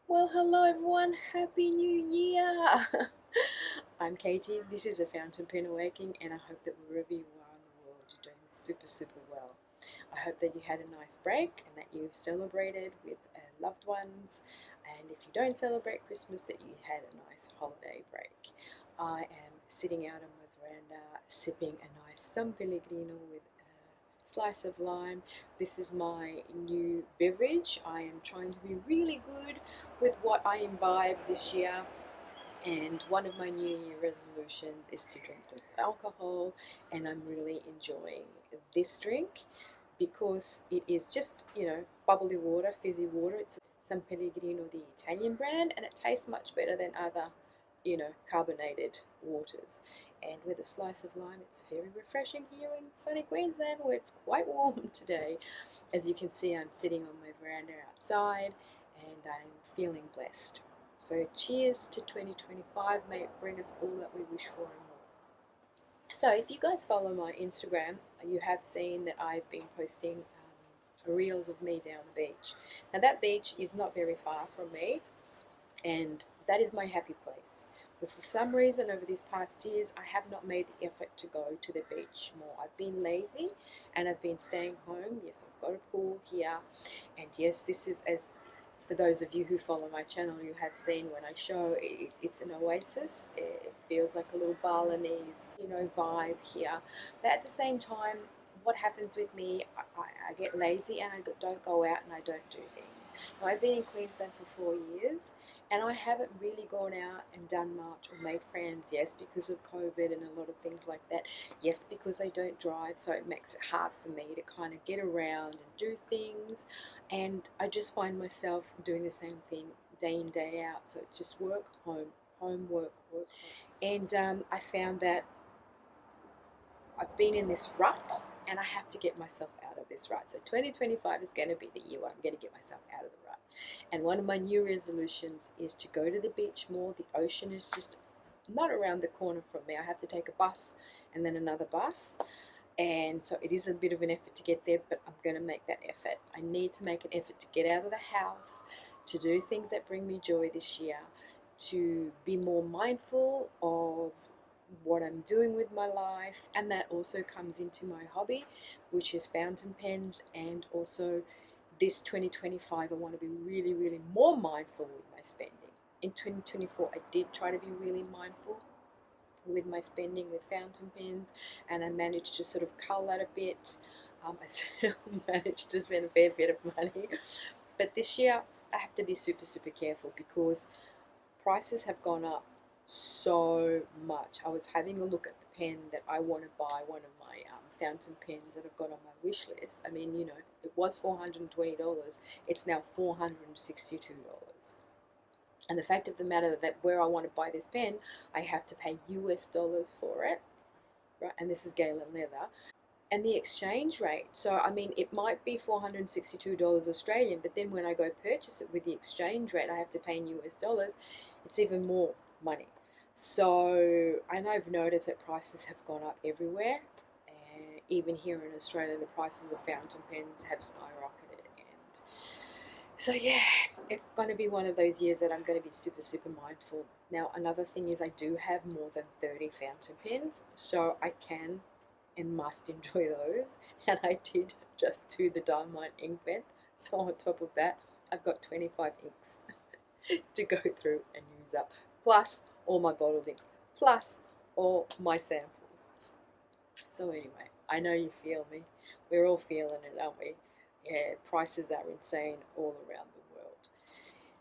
Well, hello everyone, Happy New Year! I'm Katie, this is a Fountain Pen Awakening, and I hope that wherever you are in the world, you're doing super well. I hope that you had a nice break and that you've celebrated with loved ones, and if you don't celebrate Christmas, that you had a nice holiday break. I am sitting out on my veranda sipping a nice San Pellegrino with a slice of lime. This is my new beverage. I am trying to be really good with what I imbibe this year. And one of my New Year resolutions is to drink less alcohol, and I'm really enjoying this drink because it is just, bubbly water, fizzy water. It's San Pellegrino, the Italian brand, and it tastes much better than other, carbonated waters. And with a slice of lime, it's very refreshing here in sunny Queensland where it's quite warm today. As you can see, I'm sitting on my veranda outside and I'm feeling blessed. So cheers to 2025. May it bring us all that we wish for and more. So if you guys follow my Instagram, you have seen that I've been posting reels of me down the beach. Now that beach is not very far from me, and that is my happy place. But for some reason, over these past years, I have not made the effort to go to the beach more. I've been lazy and I've been staying home. Yes, I've got a pool here, and yes, this is, as for those of you who follow my channel, you have seen when I show it's an oasis. It feels like a little Balinese, vibe here. But at the same time, what happens with me, I get lazy and I don't go out and I don't do things. Now, I've been in Queensland for 4 years, and I haven't really gone out and done much or made friends, yes, because of COVID and a lot of things like that. Yes, because I don't drive, so it makes it hard for me to kind of get around and do things. And I just find myself doing the same thing day in, day out. So it's just work, home, home, work, work, home. And I found that I've been in this rut and I have to get myself out of this rut. So 2025 is going to be the year where I'm going to get myself out of the rut. And one of my new resolutions is to go to the beach more. The ocean is just not around the corner from me. I have to take a bus and then another bus. And so it is a bit of an effort to get there, but I'm going to make that effort. I need to make an effort to get out of the house, to do things that bring me joy this year, to be more mindful of what I'm doing with my life, and that also comes into my hobby, which is fountain pens. And also this 2025 I want to be really more mindful with my spending. In 2024 I did try to be really mindful with my spending with fountain pens, and I managed to sort of cull that a bit. I still managed to spend a fair bit of money, but this year I have to be super careful because prices have gone up so much. I was having a look at the pen that I want to buy, one of my fountain pens that I've got on my wish list. I mean, it was $420. It's now $462. And the fact of the matter that where I want to buy this pen, I have to pay US dollars for it, right? And this is Galen leather. And the exchange rate, so I mean, it might be $462 Australian, but then when I go purchase it with the exchange rate I have to pay in US dollars, it's even more money. So, and I've noticed that prices have gone up everywhere. Even here in Australia, the prices of fountain pens have skyrocketed. And so, yeah, it's going to be one of those years that I'm going to be super mindful. Now, another thing is I do have more than 30 fountain pens, so I can and must enjoy those. And I did just do the Diamond ink pen. So on top of that, I've got 25 inks to go through and use up, plus all my bottled inks, plus all my samples. So anyway, I know you feel me. We're all feeling it, aren't we? Yeah, prices are insane all around the world.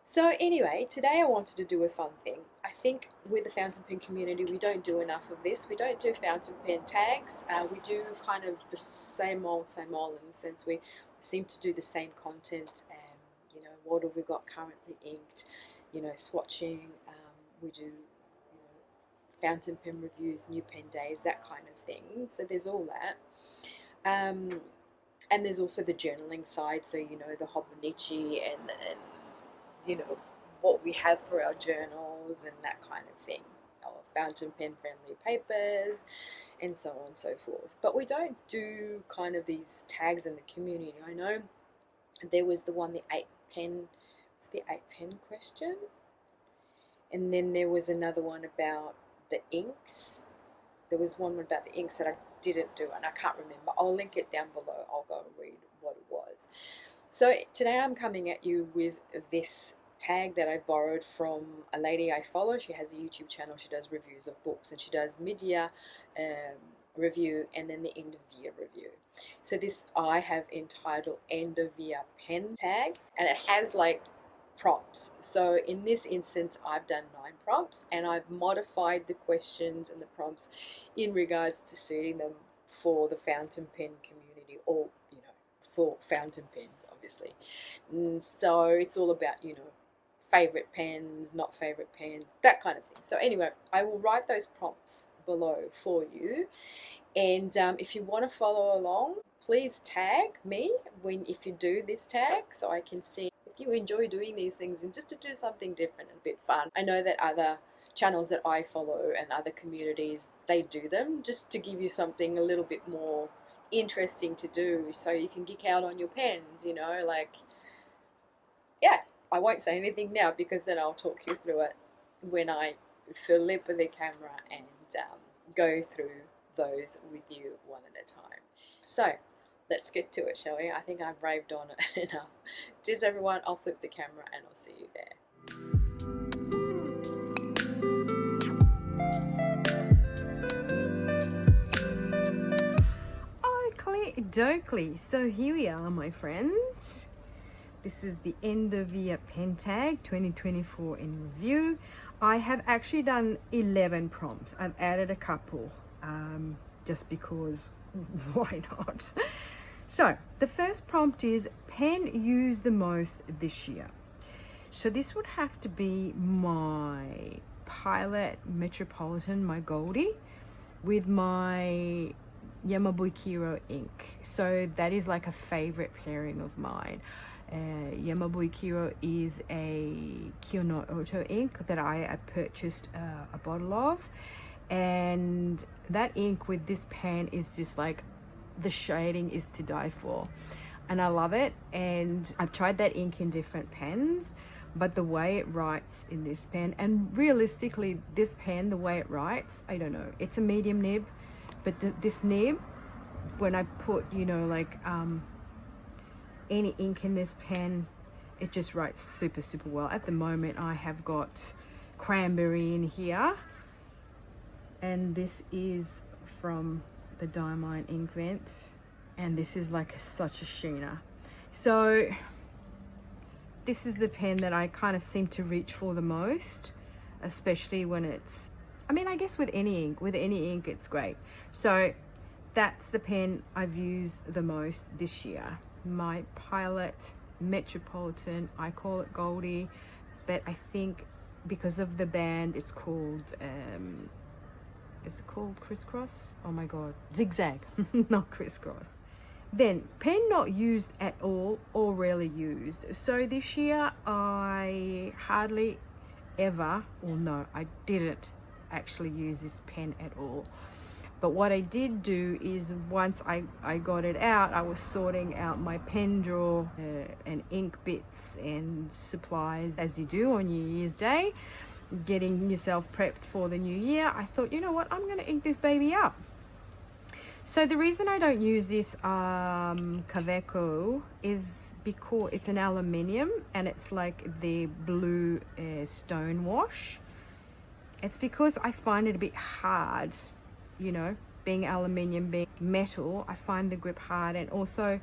So anyway, today I wanted to do a fun thing. I think with the fountain pen community, we don't do enough of this. We don't do fountain pen tags. We do kind of the same old, in the sense we seem to do the same content. What have we got currently inked? Swatching. We do, fountain pen reviews, new pen days, that kind of thing. So there's all that. And there's also the journaling side. So the Hobonichi and what we have for our journals and that kind of thing, our fountain pen friendly papers and so on and so forth. But we don't do kind of these tags in the community. I know there was the 8 pen It's the 8pen question. And then there was another one about the inks. There was one about the inks that I didn't do, and I can't remember. I'll link it down below. I'll go and read what it was. So today I'm coming at you with this tag that I borrowed from a lady I follow. She has a YouTube channel. She does reviews of books, and she does mid-year review and then the end of year review. So this I have entitled end of year pen tag, and it has like prompts. So in this instance I've done 9 prompts, and I've modified the questions and the prompts in regards to suiting them for the fountain pen community, or for fountain pens obviously. And so it's all about favorite pens, not favorite pens, that kind of thing. So anyway, I will write those prompts below for you, and if you want to follow along, please tag me if you do this tag, so I can see if you enjoy doing these things, and just to do something different and a bit fun. I know that other channels that I follow and other communities, they do them just to give you something a little bit more interesting to do, so you can geek out on your pens, like, yeah. I won't say anything now, because then I'll talk you through it when I flip the camera and go through those with you one at a time. So let's get to it, shall we? I think I've raved on it enough. Cheers everyone, I'll flip the camera and I'll see you there. Oakley, so here we are, my friends. This is the end of year pen tag 2024 in review. I have actually done 11 prompts. I've added a couple just because why not? So the first prompt is pen used the most this year. So this would have to be my Pilot Metropolitan, my Goldie, with my Yamabuikiro ink. So that is like a favorite pairing of mine. Yamabuikiro is a Kyono Auto ink that I purchased a bottle of, and that ink with this pen is just like, the shading is to die for, and I love it. And I've tried that ink in different pens, but the way it writes in this pen, and realistically this pen, the way it writes, I don't know, it's a medium nib, but this nib, when I put any ink in this pen, it just writes super well. At the moment I have got cranberry in here, and this is from the Diamine Ink Vents, and this is like such a sheener. So this is the pen that I kind of seem to reach for the most, especially when it's, I guess with any ink it's great. So that's the pen I've used the most this year, my Pilot Metropolitan. I call it Goldie, but I think because of the band it's called is it called Crisscross? Oh my god, Zigzag. Not Crisscross. Then pen not used at all or rarely used. So this year I hardly ever, or no, I didn't actually use this pen at all. But what I did do is, once I got it out, I was sorting out my pen drawer and ink bits and supplies, as you do on New Year's Day, getting yourself prepped for the new year. I thought, you know what, I'm going to ink this baby up. So the reason I don't use this Kaweco is because it's an aluminium, and it's like the blue stone wash. It's because I find it a bit hard, being aluminium, being metal, I find the grip hard, and also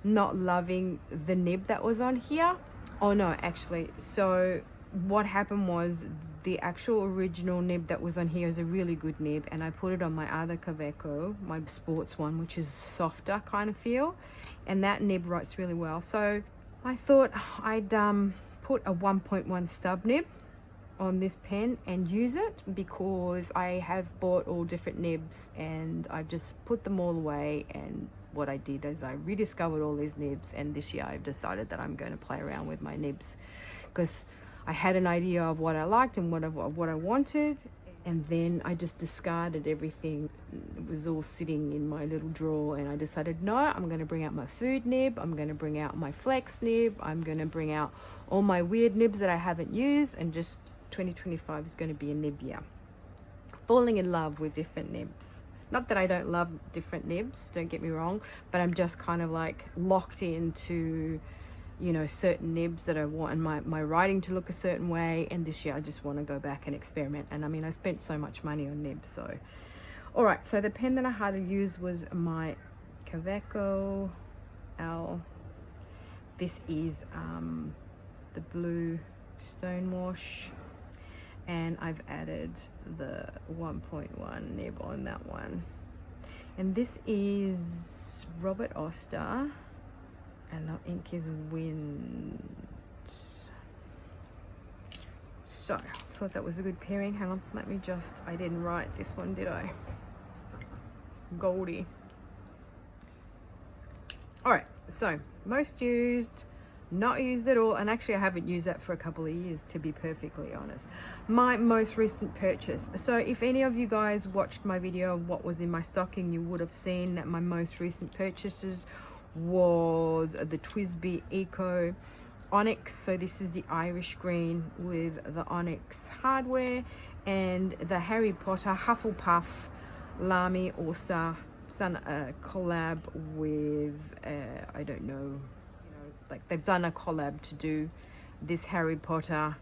not loving the nib that was on here. Oh no, actually, so what happened was the actual original nib that was on here is a really good nib, and I put it on my other Kaweco, my sports one, which is softer kind of feel, and that nib writes really well. So I thought I'd put a 1.1 stub nib on this pen and use it, because I have bought all different nibs and I've just put them all away. And what I did is I rediscovered all these nibs, and this year I've decided that I'm going to play around with my nibs, because I had an idea of what I liked and what I wanted, and then I just discarded everything. It was all sitting in my little drawer, and I decided, no, I'm going to bring out my food nib, I'm going to bring out my flex nib, I'm going to bring out all my weird nibs that I haven't used, and just 2025 is going to be a nib year. Falling in love with different nibs. Not that I don't love different nibs, don't get me wrong, but I'm just kind of like locked into, you know, certain nibs that I want my writing to look a certain way, and this year I just want to go back and experiment. And I mean, I spent so much money on nibs, so. All right, so the pen that I had to use was my Kaweco L. This is the blue Stonewash, and I've added the 1.1 nib on that one. And this is Robert Oster, and the ink is Wind. So, thought that was a good pairing. Hang on, let me just, I didn't write this one, did I? Goldie. All right, so most used, not used at all, and actually I haven't used that for a couple of years, to be perfectly honest. My most recent purchase. So if any of you guys watched my video of what was in my stocking, you would have seen that my most recent purchases was the TWSBI Eco Onyx. So this is the Irish green with the Onyx hardware, and the Harry Potter Hufflepuff Lamy Auster. It's done a collab with I don't know, you know, like they've done a collab to do this Harry Potter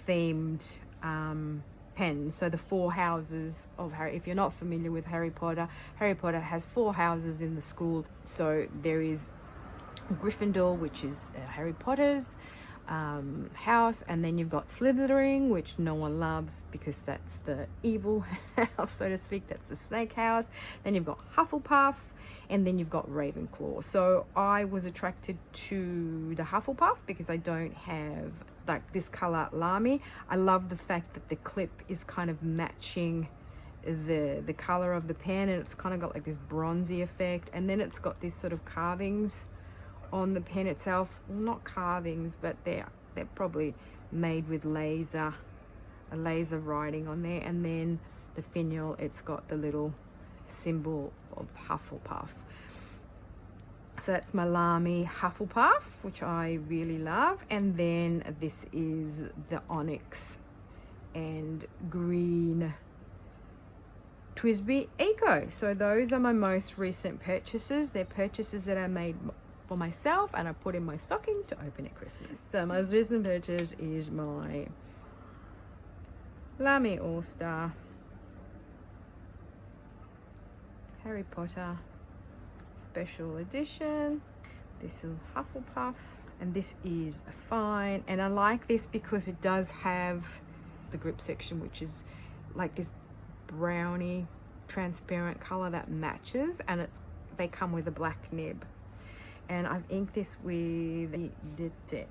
themed pen. So the 4 houses of Harry, if you're not familiar with Harry Potter has 4 houses in the school. So there is Gryffindor, which is Harry Potter's house, and then you've got Slytherin, which no one loves because that's the evil house, so to speak. That's the snake house. Then you've got Hufflepuff, and then you've got Ravenclaw. So I was attracted to the Hufflepuff because I don't have like this color Lamy. I love the fact that the clip is kind of matching the color of the pen, and it's kind of got like this bronzy effect, and then it's got these sort of carvings on the pen itself. Well, not carvings, but they're probably made with laser writing on there. And then the finial, it's got the little symbol of Hufflepuff. So that's my Lamy Hufflepuff, which I really love. And then this is the Onyx and green TWSBI Eco. So those are my most recent purchases. They're purchases that I made for myself and I put in my stocking to open at Christmas. So my most recent purchase is my Lamy Auster Harry Potter special edition. This is Hufflepuff, and this is fine, and I like this because it does have the grip section, which is like this browny transparent color that matches, and they come with a black nib. And I've inked this with the Dit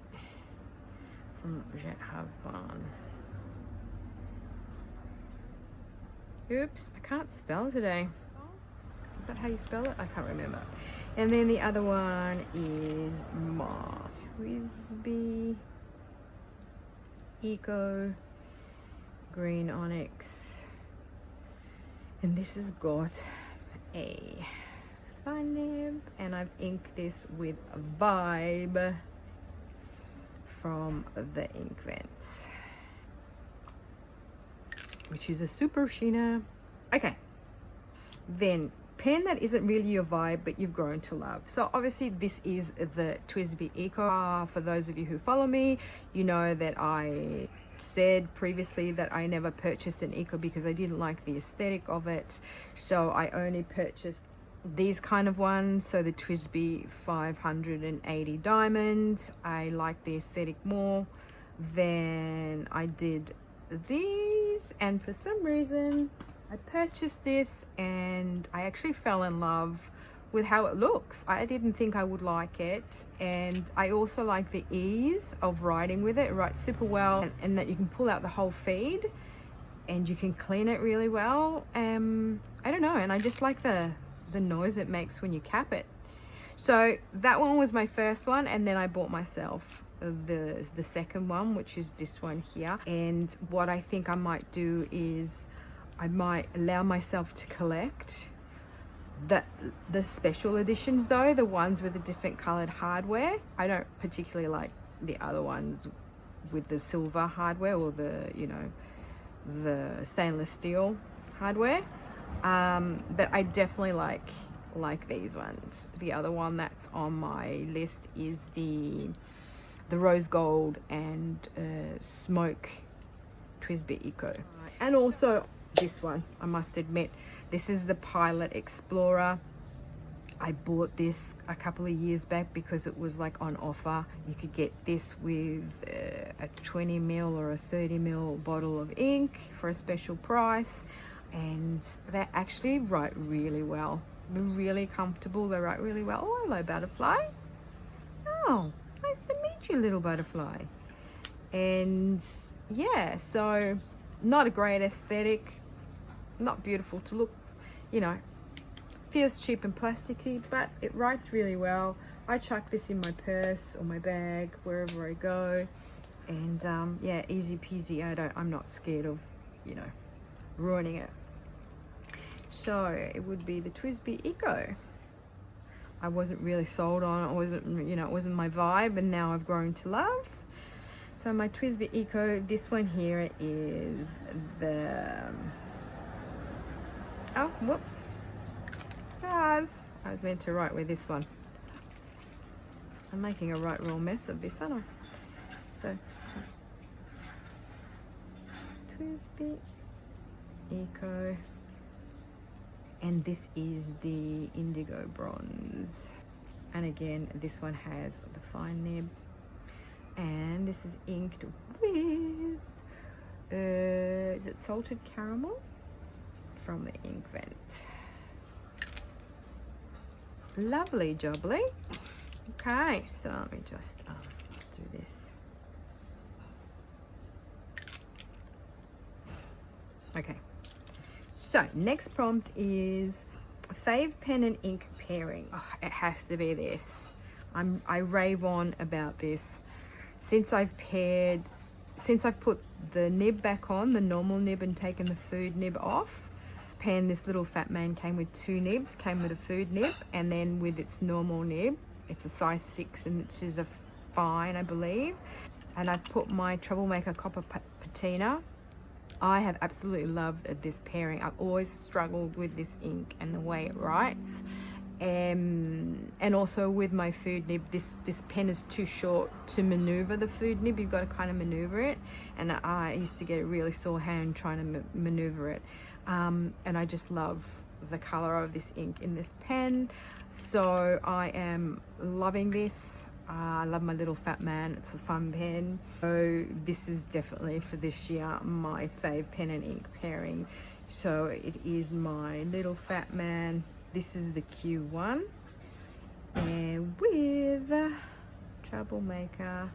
from Jet Havon. Oops, I can't spell today. Is that how you spell it? I can't remember. And then the other one is my TWSBI Eco Green Onyx. And this has got a fun nib, and I've inked this with a Vibe from the Ink Vents, which is a super sheener. Okay, then pen that isn't really your vibe but you've grown to love. So obviously this is the TWSBI Eco. For those of you who follow me, you know that I said previously that I never purchased an Eco because I didn't like the aesthetic of it. So I only purchased these kind of ones. So the TWSBI 580 diamonds, I like the aesthetic more than I did these, and for some reason I purchased this and I actually fell in love with how it looks. I didn't think I would like it, and I also like the ease of writing with it. It writes super well, and that you can pull out the whole feed and you can clean it really well. I don't know, and I just like the noise it makes when you cap it. So that one was my first one, and then I bought myself the second one, which is this one here. And what I think I might do is I might allow myself to collect the special editions, though, the ones with the different colored hardware. I don't particularly like the other ones with the silver hardware, or the, you know, the stainless steel hardware. But I definitely like these ones. The other one that's on my list is the rose gold and smoke TWSBI Eco. And also this one, I must admit, this is the Pilot Explorer. I bought this a couple of years back because it was like on offer. You could get this with a 20 ml or a 30 ml bottle of ink for a special price, and they actually write really well. They're really comfortable, they write really well. Oh, hello butterfly. Oh, nice to meet you, little butterfly. And yeah, so not a great aesthetic, not beautiful to look, you know, feels cheap and plasticky, but it writes really well. I chuck this in my purse or my bag wherever I go, and yeah, easy peasy. I'm not scared of, you know, ruining it. So it would be the TWSBI Eco. I wasn't really sold on it. It wasn't my vibe, and now I've grown to love. So my TWSBI Eco, this one here is the, oh, whoops. I was meant to write with this one. I'm making a right real mess of this, aren't I? So, TWSBI Eco, and this is the indigo bronze. And again, this one has the fine nib, and this is inked with is it salted caramel from the ink vent. Lovely jubbly. Okay, so let me just do this. Okay, so next prompt is Fave pen and ink pairing. Oh, it has to be this. I rave on about this since I've put the nib back on, the normal nib, and taken the food nib off. Pen, this little fat man came with two nibs, came with a food nib, and then with its normal nib. It's a size 6 and it is a fine, I believe. And I've put my Troublemaker copper patina. I have absolutely loved this pairing. I've always struggled with this ink and the way it writes. And also with my food nib, this pen is too short to maneuver the food nib. You've got to kind of maneuver it, and I used to get a really sore hand trying to maneuver it. And I just love the color of this ink in this pen, so I am loving this. I love my little fat man. It's a fun pen. So this is definitely for this year my fave pen and ink pairing. So it is my little fat man. This is the Q1, and with Troublemaker,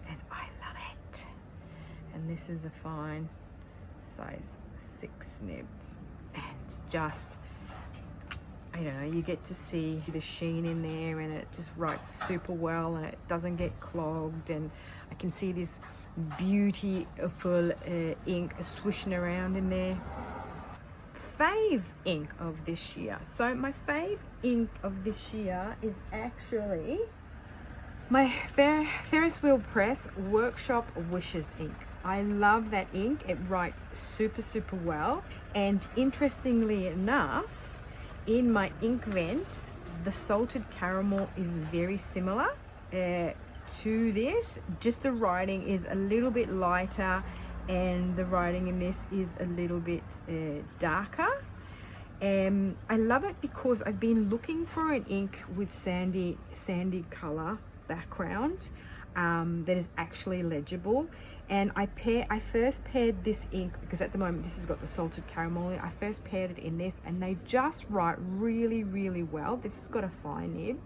and I love it. And this is a fine size 6 nib, and just, I don't know, you get to see the sheen in there, and it just writes super well, and it doesn't get clogged, and I can see this beautiful ink swishing around in there. Fave ink of this year. So my fave ink of this year is actually my Ferris Wheel Press Workshop Wishes ink. I love that ink. It writes super well, and interestingly enough, in my ink vent, the salted caramel is very similar to this. Just the writing is a little bit lighter, and the writing in this is a little bit darker. I love it because I've been looking for an ink with sandy color background that is actually legible. And I first paired this ink, because at the moment this has got the salted caramel in it. I first paired it in this, and they just write really well. This has got a fine nib,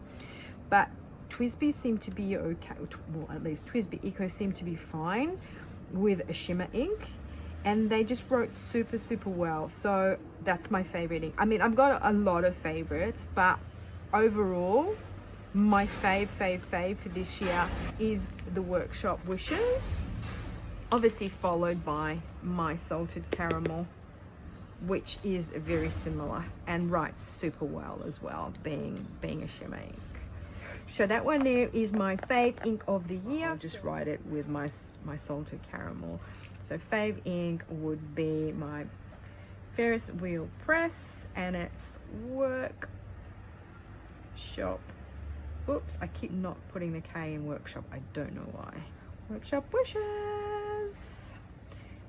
but TWSBI seem to be okay. Well, at least TWSBI Eco seemed to be fine with a shimmer ink, and they just wrote super well. So that's my favorite ink. I mean, I've got a lot of favorites, but overall my fave for this year is the Workshop Wishes, obviously followed by my salted caramel, which is very similar and writes super well as well, being a shimmer ink. So that one there is my Fave ink of the year. I'll just write it with my salted caramel. So Fave ink would be my Ferris wheel press, and it's workshop. Oops, I keep not putting the K in workshop. I don't know why. Workshop wishes.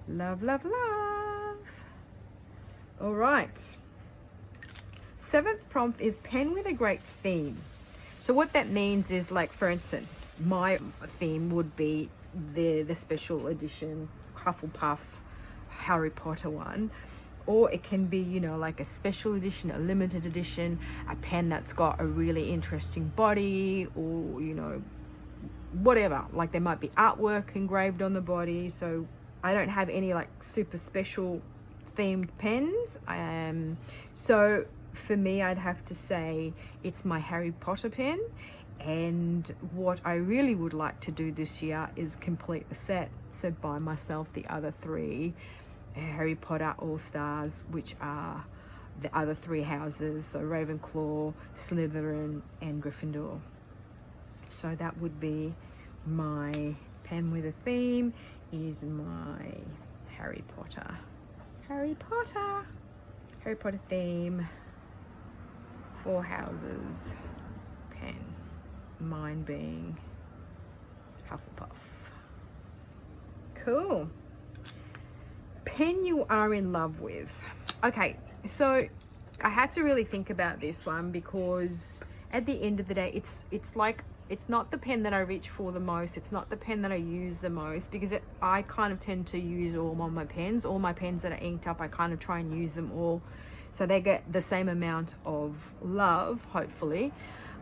Love, love, love. All right. 7th prompt is pen with a great theme. So what that means is, like, for instance, my theme would be the special edition Hufflepuff Harry Potter one. Or it can be, you know, like a special edition, a limited edition, a pen that's got a really interesting body, or, you know, whatever. Like, there might be artwork engraved on the body. So I don't have any like super special themed pens. So for me, I'd have to say it's my Harry Potter pen. And what I really would like to do this year is complete the set. So buy myself the other 3 Harry Potter All-Stars, which are the other 3 houses. So Ravenclaw, Slytherin and Gryffindor. So that would be my pen with a theme, is my Harry Potter theme, 4 houses pen, mine being Hufflepuff. Cool. Pen you are in love with. Okay, so I had to really think about this one, because at the end of the day, it's like, it's not the pen that I reach for the most. It's not the pen that I use the most, because I kind of tend to use all my pens. All my pens that are inked up, I kind of try and use them all, so they get the same amount of love, hopefully.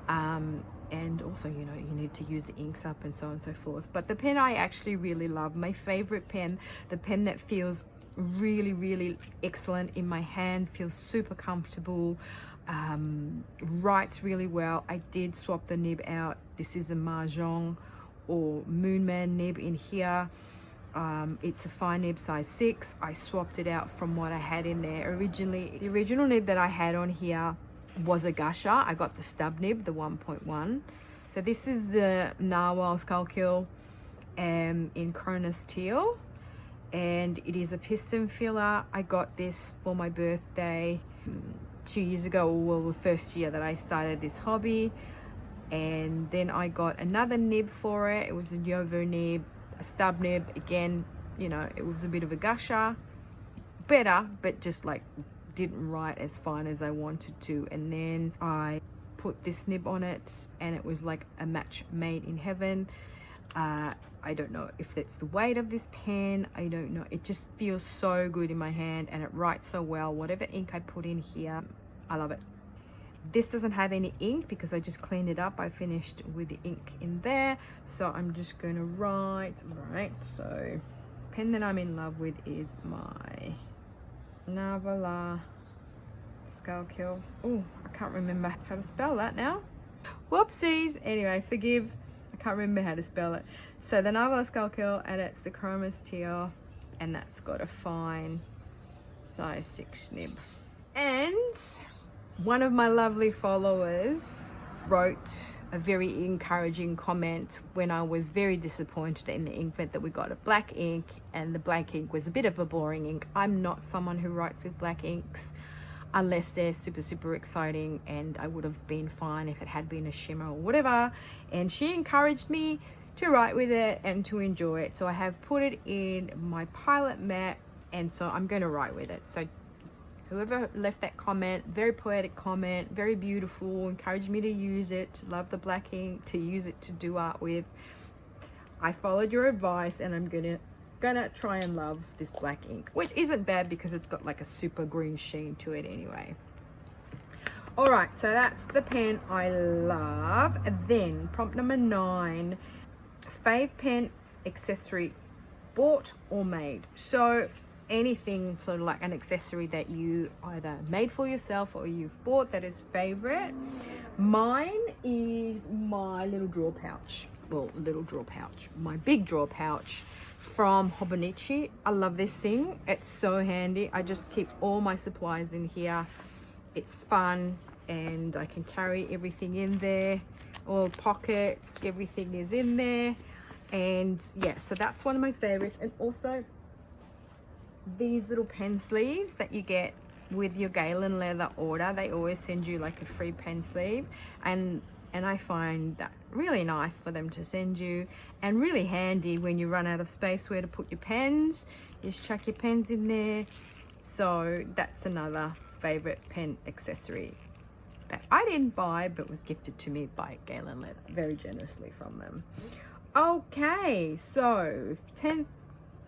And also, you know, you need to use the inks up and so on and so forth. But the pen I actually really love, my favorite pen, the pen that feels really, really excellent in my hand, feels super comfortable, writes really well. I did swap the nib out. This is a Mahjong or Moonman nib in here. It's a fine nib, size 6. I swapped it out from what I had in there originally. The original nib that I had on here was a Gusher. I got the stub nib, the 1.1. So this is the Narwhal Skullkill in Cronus Teal, and it is a piston filler. I got this for my birthday 2 years ago, well, the first year that I started this hobby. And then I got another nib for it. It was a Yovo nib, a stub nib. Again, you know, it was a bit of a Gusher, better, but just like didn't write as fine as I wanted to. And then I put this nib on it, and it was like a match made in heaven. I don't know if it's the weight of this pen. I don't know. It just feels so good in my hand, and it writes so well. Whatever ink I put in here, I love it. This doesn't have any ink because I just cleaned it up. I finished with the ink in there. So I'm just going to write. Right. So pen that I'm in love with is my Narwhal Skullkill. Oh, I can't remember how to spell that now. Whoopsies. Anyway, forgive. I can't remember how to spell it. So the Narwhal Skullkill, and it's the Cronus Teal, and that's got a fine size 6 nib. And one of my lovely followers wrote a very encouraging comment when I was very disappointed in the ink pen that we got a black ink, and the black ink was a bit of a boring ink. I'm not someone who writes with black inks unless they're super exciting, and I would have been fine if it had been a shimmer or whatever. And she encouraged me to write with it and to enjoy it. So I have put it in my Pilot Matte, and so I'm going to write with it. So whoever left that comment, very poetic comment, very beautiful, encouraged me to use it, to love the black ink, to use it to do art with. I followed your advice, and I'm gonna try and love this black ink, which isn't bad because it's got like a super green sheen to it anyway. All right, so that's the pen I love. And then prompt number 9, Fave pen accessory, bought or made. So anything sort of like an accessory that you either made for yourself or you've bought that is favorite. Mine is my little drawer pouch. Well, little drawer pouch, my big drawer pouch from Hobonichi. I love this thing. It's so handy. I just keep all my supplies in here. It's fun, and I can carry everything in there. all pockets, everything is in there. And yeah, so that's one of my favorites. And also these little pen sleeves that you get with your Galen leather order, they always send you like a free pen sleeve, and I find that really nice for them to send you, and really handy when you run out of space where to put your pens. You just chuck your pens in there. So that's another favorite pen accessory that I didn't buy but was gifted to me by Galen Leather, very generously from them. Okay, so 10th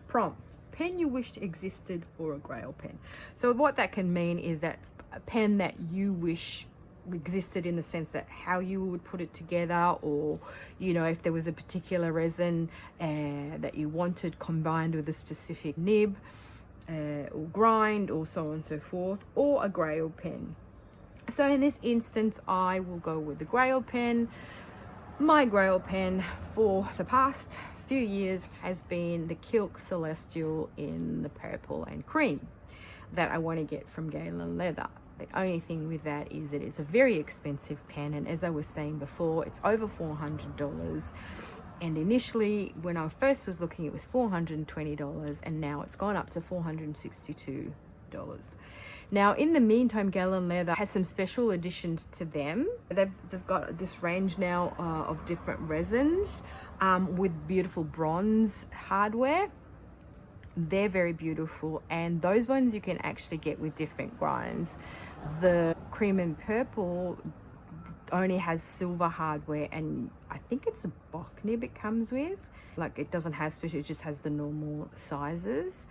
prompt: pen you wished existed or a grail pen. So what that can mean is that a pen that you wish existed, in the sense that how you would put it together, or you know, if there was a particular resin that you wanted combined with a specific nib or grind, or so on and so forth, or a grail pen. So in this instance, I will go with the grail pen. My grail pen for the past few years has been the Kilk Celestial in the purple and cream that I want to get from Galen Leather. The only thing with that is it is a very expensive pen, and as I was saying before, it's over $400. And initially, when I first was looking, it was $420, and now it's gone up to $462. Now, in the meantime, Galen Leather has some special additions to them. They've got this range now of different resins with beautiful bronze hardware. They're very beautiful, and those ones you can actually get with different grinds. The cream and purple only has silver hardware, and I think it's a Bock nib it comes with. Like, it doesn't have special, it just has the normal sizes.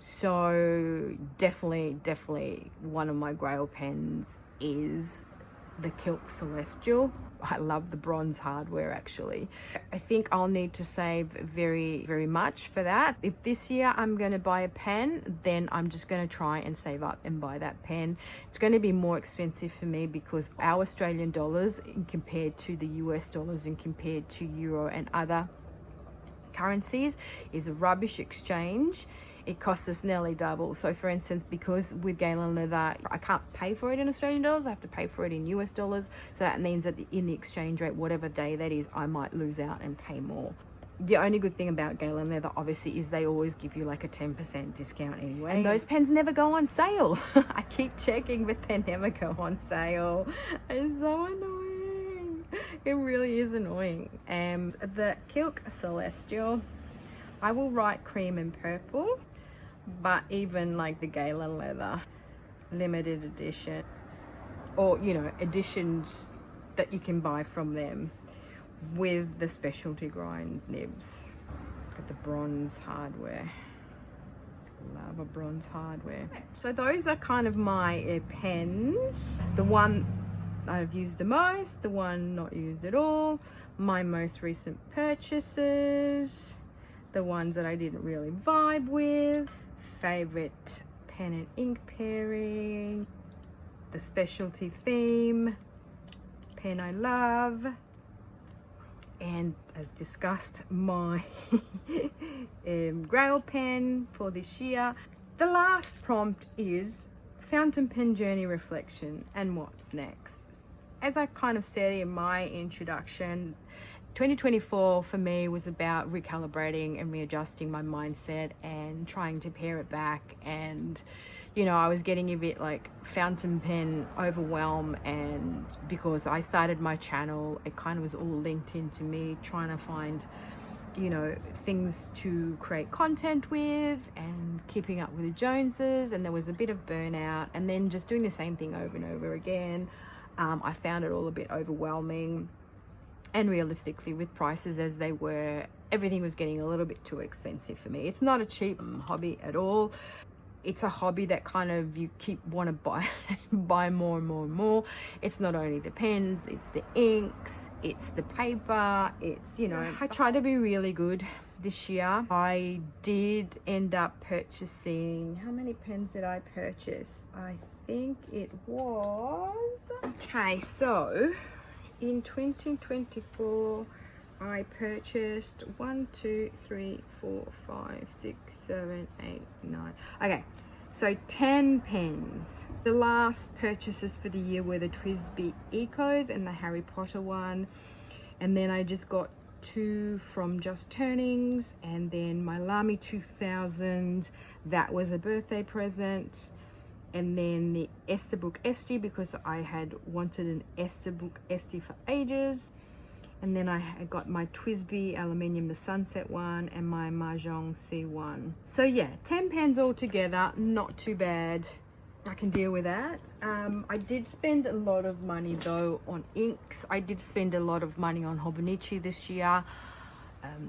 So definitely one of my grail pens is the Kilk Celestial. I love the bronze hardware actually. I think I'll need to save very much for that. If this year I'm going to buy a pen, then I'm just going to try and save up and buy that pen. It's going to be more expensive for me because our Australian dollars compared to the US dollars and compared to euro and other currencies is a rubbish exchange. It costs us nearly double. So for instance, because with Galen Leather, I can't pay for it in Australian dollars, I have to pay for it in US dollars. So that means that in the exchange rate, whatever day that is, I might lose out and pay more. The only good thing about Galen Leather, obviously, is they always give you like a 10% discount anyway. And those pens never go on sale. I keep checking, but they never go on sale. It's so annoying. It really is annoying. The Kilk Celestial, I will write cream and purple. But even like the Galen Leather limited edition, or you know, editions that you can buy from them with the specialty grind nibs, got the bronze hardware. Love a bronze hardware. So those are kind of my pens. The one I've used the most, the one not used at all, my most recent purchases, the ones that I didn't really vibe with, favorite pen and ink pairing, the specialty theme, pen I love, and as discussed, my grail pen for this year. The last prompt is fountain pen journey reflection and what's next. As I kind of said in my introduction, 2024 for me was about recalibrating and readjusting my mindset and trying to pare it back. And you know, I was getting a bit like fountain pen overwhelm, and because I started my channel, it kind of was all linked into me trying to find, you know, things to create content with and keeping up with the Joneses, and there was a bit of burnout, and then just doing the same thing over and over again. I found it all a bit overwhelming. And realistically, with prices as they were, everything was getting a little bit too expensive for me. It's not a cheap hobby at all. It's a hobby that kind of you want to buy more and more and more. It's not only the pens, it's the inks, it's the paper, it's, you know, I try to be really good this year. I did end up purchasing, how many pens did I purchase? I think it was, okay, so in 2024, I purchased 1, 2, 3, 4, 5, 6, 7, 8, 9. Okay, so 10 pens. The last purchases for the year were the Twisby Ecos and the Harry Potter one. And then I just got 2 from Just Turnings, and then my Lamy 2000, that was a birthday present. And then the Esterbrook Esty, because I had wanted an Esterbrook Esty for ages. And then I got my Twisby Aluminium, the Sunset one, and my Mahjong C1. So yeah, 10 pens all together, not too bad. I can deal with that. I did spend a lot of money though on inks. I did spend a lot of money on Hobonichi this year.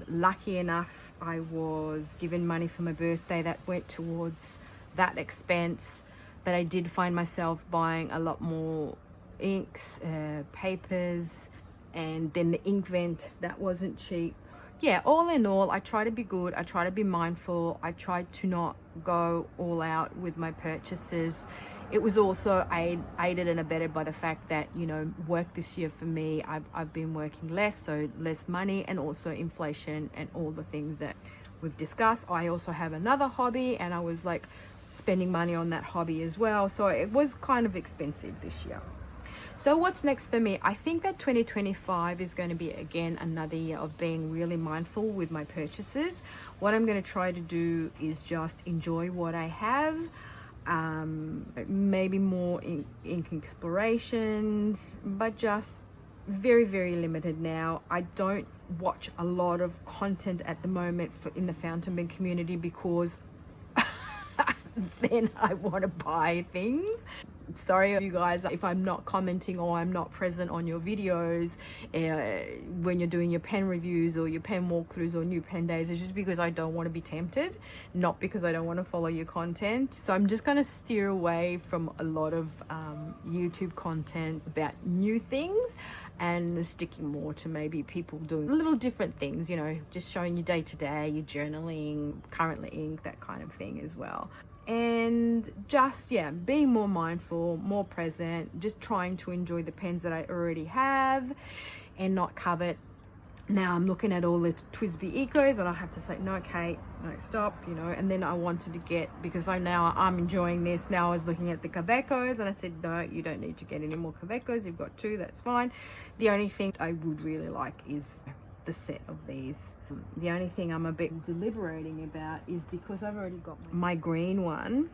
Lucky enough, I was given money for my birthday that went towards that expense. But I did find myself buying a lot more inks, papers, and then the ink vent, that wasn't cheap. Yeah, all in all, I try to be good. I try to be mindful. I try to not go all out with my purchases. It was also aided and abetted by the fact that, you know, work this year for me, I've been working less, so less money, and also inflation and all the things that we've discussed. I also have another hobby, and I was like spending money on that hobby as well, so it was kind of expensive this year. So what's next for me? I think that 2025 is going to be again another year of being really mindful with my purchases. What I'm going to try to do is just enjoy what I have. Maybe more ink explorations, but just very, very limited now. I don't watch a lot of content at the moment in the fountain pen community, because then I want to buy things. Sorry you guys if I'm not commenting or I'm not present on your videos when you're doing your pen reviews or your pen walkthroughs or new pen days. It's just because I don't want to be tempted, not because I don't want to follow your content. So I'm just going to steer away from a lot of YouTube content about new things, and sticking more to maybe people doing little different things, you know, just showing you day to day, your journaling, currently ink, that kind of thing as well. And just, yeah, being more mindful, more present, just trying to enjoy the pens that I already have and not covet. Now I'm looking at all the Twisby Ecos, and I have to say, no, Kate, no, stop, you know. And then I wanted to get, because I'm enjoying this, now I was looking at the Cavecos, and I said, no, you don't need to get any more Cavecos. You've got 2, that's fine. The only thing I would really like is the set of these. The only thing I'm a bit deliberating about is, because I've already got my green one,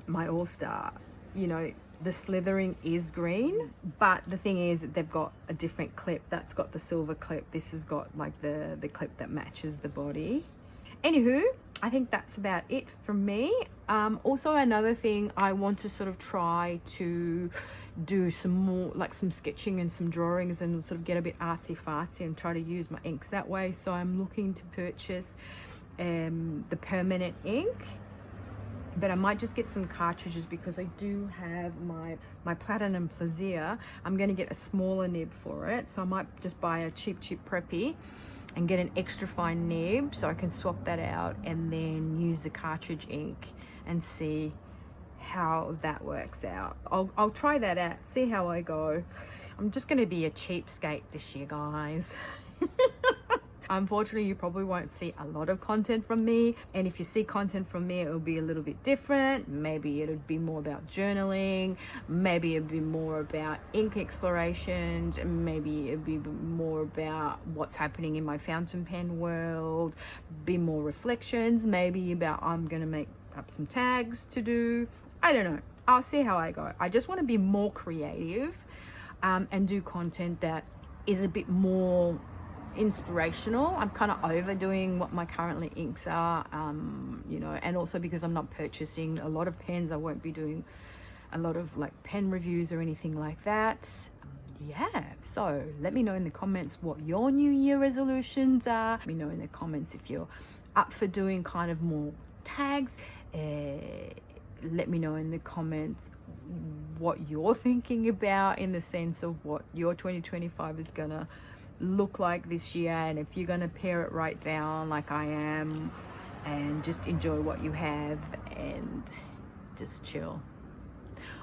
my All-Star, you know, the slithering is green, but the thing is they've got a different clip. That's got the silver clip. This has got like the clip that matches the body. Anywho, I think that's about it from me. Also another thing, I want to sort of try to do some more, like some sketching and some drawings, and sort of get a bit artsy fartsy and try to use my inks that way. So I'm looking to purchase the permanent ink, but I might just get some cartridges, because I do have my Platinum Plaisir. I'm going to get a smaller nib for it, so I might just buy a cheap preppy and get an extra fine nib, so I can swap that out and then use the cartridge ink and see how that works out. I'll try that out, see how I go. I'm just going to be a cheapskate this year, guys. Unfortunately, you probably won't see a lot of content from me, and if you see content from me, it'll be a little bit different. Maybe it'll be more about journaling, maybe it'll be more about ink explorations, maybe it'll be more about what's happening in my fountain pen world, be more reflections, maybe about I'm gonna make up some tags to do. I don't know, I'll see how I go. I just want to be more creative and do content that is a bit more inspirational. I'm kind of overdoing what my currently inks are, you know, and also because I'm not purchasing a lot of pens, I won't be doing a lot of like pen reviews or anything like that. Yeah, so let me know in the comments what your New Year resolutions are. Let me know in the comments if you're up for doing kind of more tags. Let me know in the comments what you're thinking about, in the sense of what your 2025 is gonna look like this year, and if you're gonna pare it right down like I am and just enjoy what you have and just chill.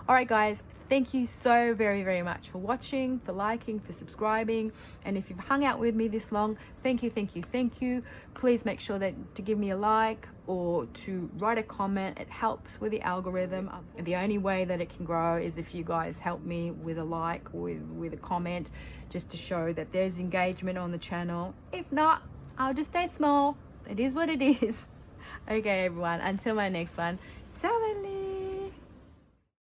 All right, guys, thank you so very much for watching, for liking, for subscribing. And if you've hung out with me this long, thank you. Please make sure that to give me a like or to write a comment. It helps with the algorithm. The only way that it can grow is if you guys help me with a like or with a comment, just to show that there's engagement on the channel. If not, I'll just stay small. It is what it is. Okay, everyone, until my next one, ciao.